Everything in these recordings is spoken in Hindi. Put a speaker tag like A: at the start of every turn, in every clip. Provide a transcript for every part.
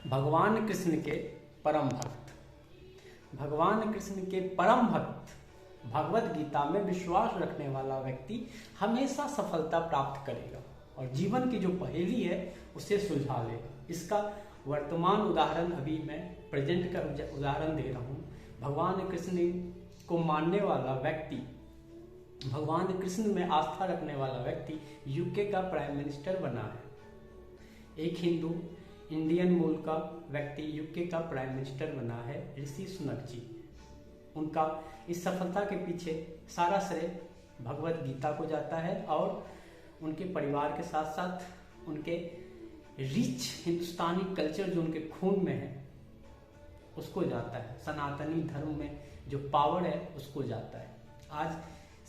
A: भगवान कृष्ण के परम भक्त। भगवान कृष्ण के परम भक्त भगवत गीता में विश्वास रखने वाला व्यक्ति हमेशा सफलता प्राप्त करेगा और जीवन की जो पहेली है उसे सुलझा लेगा। इसका वर्तमान उदाहरण अभी मैं प्रेजेंट का उदाहरण दे रहा हूँ। भगवान कृष्ण को मानने वाला व्यक्ति, भगवान कृष्ण में आस्था रखने वाला व्यक्ति यूके का प्राइम मिनिस्टर बना है। एक हिंदू इंडियन मूल का व्यक्ति यूके का प्राइम मिनिस्टर बना है, ऋषि सुनक जी। उनका इस सफलता के पीछे सारा श्रेय भगवत गीता को जाता है और उनके परिवार के साथ साथ उनके रिच हिंदुस्तानी कल्चर जो उनके खून में है उसको जाता है। सनातनी धर्म में जो पावर है उसको जाता है। आज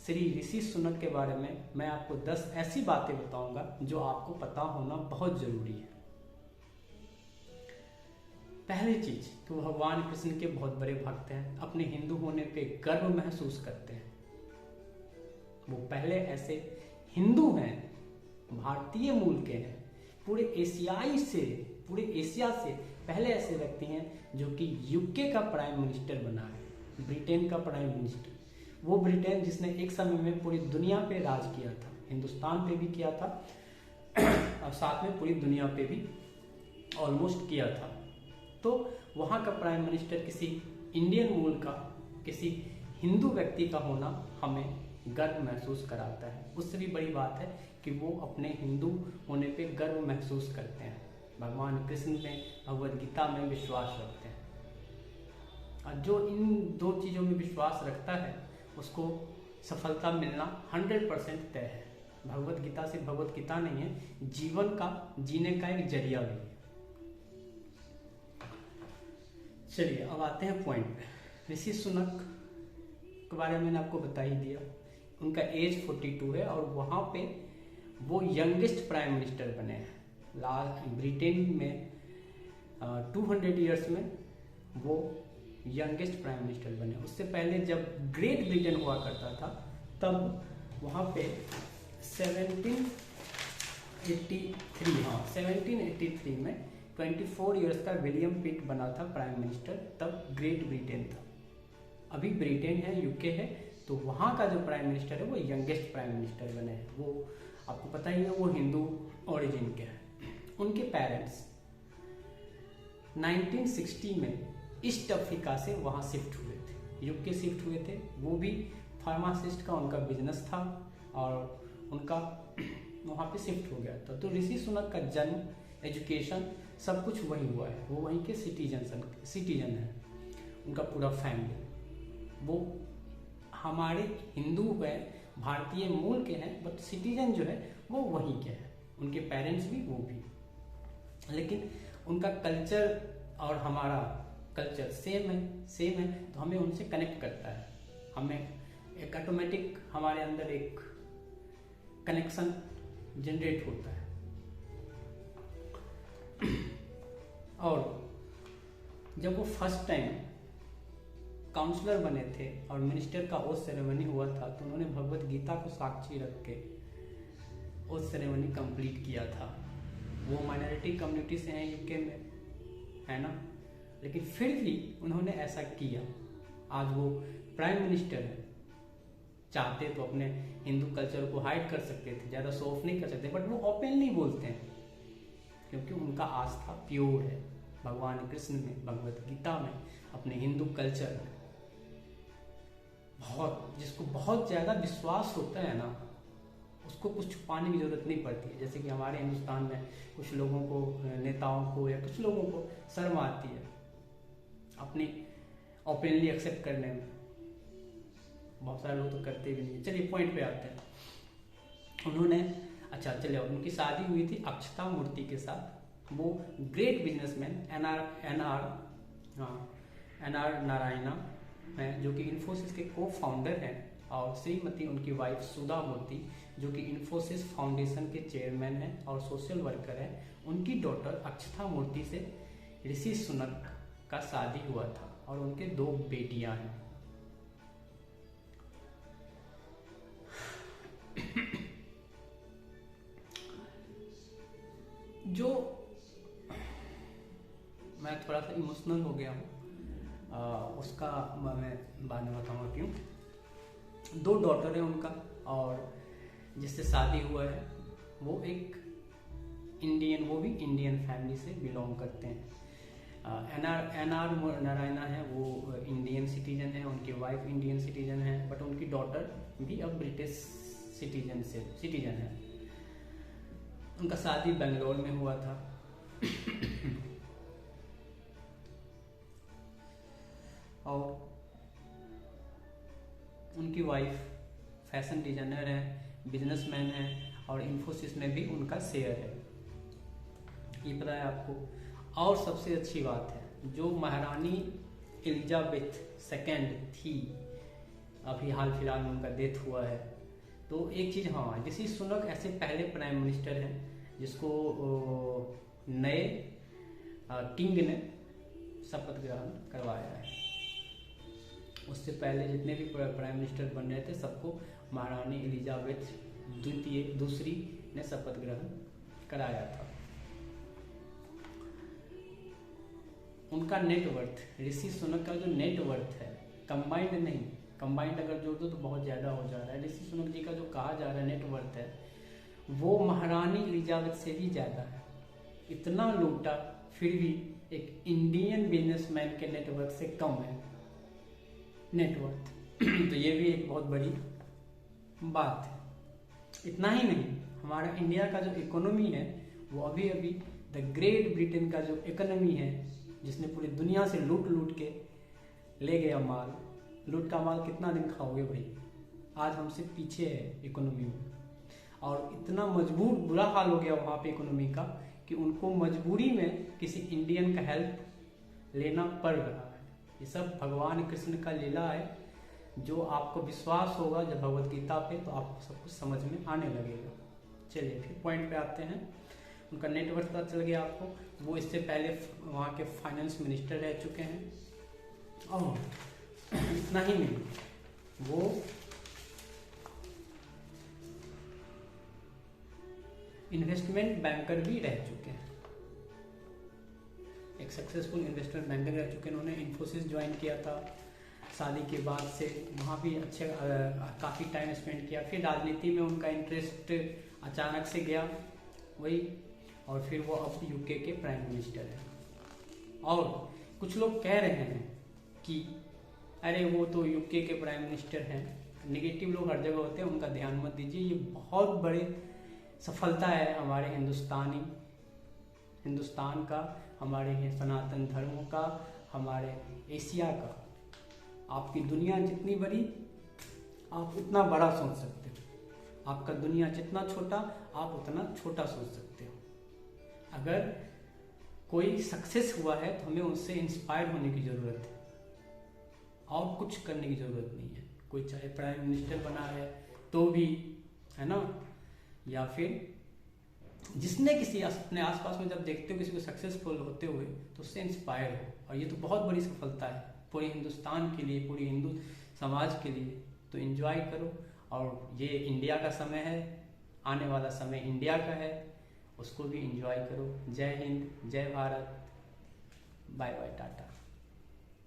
A: श्री ऋषि सुनक के बारे में मैं आपको 10 ऐसी बातें बताऊंगा जो आपको पता होना बहुत जरूरी है। पहली चीज तो भगवान कृष्ण के बहुत बड़े भक्त हैं, अपने हिंदू होने पे गर्व महसूस करते हैं। वो पहले ऐसे हिंदू हैं, भारतीय मूल के हैं, पूरे एशिया से पहले ऐसे व्यक्ति हैं जो कि यूके का प्राइम मिनिस्टर बना है, ब्रिटेन का प्राइम मिनिस्टर। वो ब्रिटेन जिसने एक समय में पूरी दुनिया पे राज किया था, हिंदुस्तान पे भी किया था और साथ में पूरी दुनिया पे भी ऑलमोस्ट किया था। तो वहाँ का प्राइम मिनिस्टर किसी इंडियन मूल का, किसी हिंदू व्यक्ति का होना हमें गर्व महसूस कराता है। उससे भी बड़ी बात है कि वो अपने हिंदू होने पे गर्व महसूस करते हैं, भगवान कृष्ण में, भगवत गीता में विश्वास रखते हैं। और जो इन दो चीज़ों में विश्वास रखता है उसको सफलता मिलना 100% तय है। भगवत गीता सिर्फ भगवत गीता नहीं है, जीवन का जीने का एक जरिया भी है। चलिए अब आते हैं पॉइंट पे। ऋषि सुनक के बारे में मैंने आपको बता ही दिया। उनका एज 42 है और वहाँ पे वो यंगेस्ट प्राइम मिनिस्टर बने हैं। लास्ट ब्रिटेन में 200 ईयर्स में वो यंगेस्ट प्राइम मिनिस्टर बने। उससे पहले जब ग्रेट ब्रिटेन हुआ करता था तब वहाँ पे 1783 में 24 ईयर्स का विलियम पिट बना था प्राइम मिनिस्टर, तब ग्रेट ब्रिटेन था। अभी ब्रिटेन है, यूके है, तो वहाँ का जो प्राइम मिनिस्टर है वो यंगेस्ट प्राइम मिनिस्टर बने हैं। वो आपको पता ही है वो हिंदू ओरिजिन के हैं। उनके पेरेंट्स 1960 में ईस्ट अफ्रीका से वहाँ शिफ्ट हुए थे, यूके शिफ्ट हुए थे। वो भी फार्मासिस्ट का उनका बिजनेस था और उनका वहाँ पे शिफ्ट हो गया था। तो ऋषि सुनक का जन्म, एजुकेशन सब कुछ वही हुआ है। वो वहीं के सिटीजन है। उनका पूरा फैमिली, वो हमारे हिंदू है, भारतीय मूल के हैं, बट सिटीजन जो है वो वहीं के हैं। उनके पेरेंट्स भी, वो भी। लेकिन उनका कल्चर और हमारा कल्चर सेम है, तो हमें उनसे कनेक्ट करता है। हमें एक ऑटोमेटिक हमारे अंदर एक कनेक्शन जनरेट होता है। और जब वो फर्स्ट टाइम काउंसलर बने थे और मिनिस्टर का ओथ सेरेमनी हुआ था तो उन्होंने भगवत गीता को साक्षी रख के ओथ सेरेमनी कंप्लीट किया था। वो माइनॉरिटी कम्युनिटी से हैं यूके में, है ना, लेकिन फिर भी उन्होंने ऐसा किया। आज वो प्राइम मिनिस्टर है। चाहते तो अपने हिंदू कल्चर को हाइड कर सकते थे, ज़्यादा शो ऑफ नहीं कर सकते, बट वो ओपनली बोलते हैं क्योंकि उनका आस्था प्योर है भगवान कृष्ण में, भगवत गीता में, अपने हिंदू कल्चर में। जिसको बहुत ज़्यादा विश्वास होता है ना, उसको कुछ छुपाने की जरूरत नहीं पड़ती है। जैसे कि हमारे हिंदुस्तान में कुछ लोगों को, नेताओं को या कुछ लोगों को शर्म आती है अपनी ओपनली एक्सेप्ट करने में। बहुत सारे लोग तो करते भी नहीं। चलिए पॉइंट पे आते हैं। उन्होंने चलिए उनकी शादी हुई थी अक्षता मूर्ति के साथ। वो great businessman N R Narayana हैं, जो कि इन्फोसिस के को फाउंडर हैं, और श्रीमती उनकी वाइफ सुधा मूर्ति जो कि इन्फोसिस फाउंडेशन के चेयरमैन हैं और सोशल वर्कर हैं। उनकी डॉटर अक्षता मूर्ति से ऋषि सुनक का शादी हुआ था और उनके 2 बेटियां हैं। जो मैं थोड़ा सा इमोशनल हो गया हूँ। उसका मैं बाद में बताऊँगा क्यों। 2 डॉटर है उनका, और जिससे शादी हुआ है वो एक इंडियन, वो भी इंडियन फैमिली से बिलोंग करते हैं। एन आर नारायणा है, वो इंडियन सिटीजन है, उनकी वाइफ इंडियन सिटीजन है, बट उनकी डॉटर भी अब ब्रिटिश सिटीजन है। उनका शादी बेंगलोर में हुआ था। और उनकी वाइफ फैशन डिजाइनर है, बिजनेसमैन है, और इन्फोसिस में भी उनका शेयर है, ये पता है आपको। और सबसे अच्छी बात है, जो महारानी एलिजाबेथ सेकेंड थी, अभी हाल फिलहाल में उनका डेथ हुआ है, तो एक चीज़, हाँ, ऋषि सुनक ऐसे पहले प्राइम मिनिस्टर हैं जिसको नए किंग ने शपथ ग्रहण करवाया है। उससे पहले जितने भी प्राइम मिनिस्टर बन रहे थे सबको महारानी एलिजाबेथ दूसरी ने शपथ ग्रहण कराया था। उनका नेटवर्थ, ऋषि सुनक का जो नेटवर्थ है, कंबाइंड नहीं, कंबाइंड अगर जोड़ दो तो बहुत ज़्यादा हो जा रहा है। ऋषि सुनक जी का जो कहा जा रहा है नेटवर्थ है, वो महारानी एलिजाबेथ से भी ज़्यादा है। इतना लूटा फिर भी एक इंडियन बिजनेसमैन के नेटवर्थ से कम है नेटवर्थ। तो ये भी एक बहुत बड़ी बात है। इतना ही नहीं, हमारा इंडिया का जो इकोनॉमी है वो अभी अभी द ग्रेट ब्रिटेन का जो इकोनॉमी है, जिसने पूरी दुनिया से लूट के ले गया माल, लूट का माल कितना दिन खाओगे भाई, आज हमसे पीछे है इकोनॉमी में। और इतना मजबूर, बुरा हाल हो गया वहाँ पे इकोनॉमी का कि उनको मजबूरी में किसी इंडियन का हेल्प लेना पड़ रहा है। ये सब भगवान कृष्ण का लीला है, जो आपको विश्वास होगा जब भगवत गीता पे, तो आपको सब कुछ समझ में आने लगेगा। चलिए फिर पॉइंट पे आते हैं। उनका नेटवर्क पता चल गया आपको, वो इससे पहले वहाँ के फाइनेंस मिनिस्टर रह चुके हैं। और इतना ही नहीं, वो इन्वेस्टमेंट बैंकर भी रह चुके हैं, एक सक्सेसफुल इन्वेस्टमेंट बैंकर रह चुके हैं। उन्होंने इन्फोसिस ज्वाइन किया था शादी के बाद से, वहाँ भी अच्छे काफ़ी टाइम स्पेंड किया। फिर राजनीति में उनका इंटरेस्ट अचानक से गया वही, और फिर वो अब यूके के प्राइम मिनिस्टर हैं। और कुछ लोग कह रहे हैं कि अरे वो तो यूके के प्राइम मिनिस्टर हैं। नेगेटिव लोग हर जगह होते हैं, उनका ध्यान मत दीजिए। ये बहुत बड़े सफलता है हमारे हिंदुस्तान का, हमारे सनातन धर्मों का, हमारे एशिया का। आपकी दुनिया जितनी बड़ी, आप उतना बड़ा सोच सकते हो। आपका दुनिया जितना छोटा, आप उतना छोटा सोच सकते हो। अगर कोई सक्सेस हुआ है तो हमें उससे इंस्पायर होने की ज़रूरत है, और कुछ करने की ज़रूरत नहीं है। कोई चाहे प्राइम मिनिस्टर बना है तो भी, है ना, या फिर जिसने किसी अपने आसपास में जब देखते हो किसी को सक्सेसफुल होते हुए तो उससे इंस्पायर हो। और ये तो बहुत बड़ी सफलता है पूरे हिंदुस्तान के लिए, पूरी हिंदू समाज के लिए। तो एंजॉय करो। और ये इंडिया का समय है, आने वाला समय इंडिया का है, उसको भी एंजॉय करो। जय हिंद, जय भारत, बाय बाय, टाटा।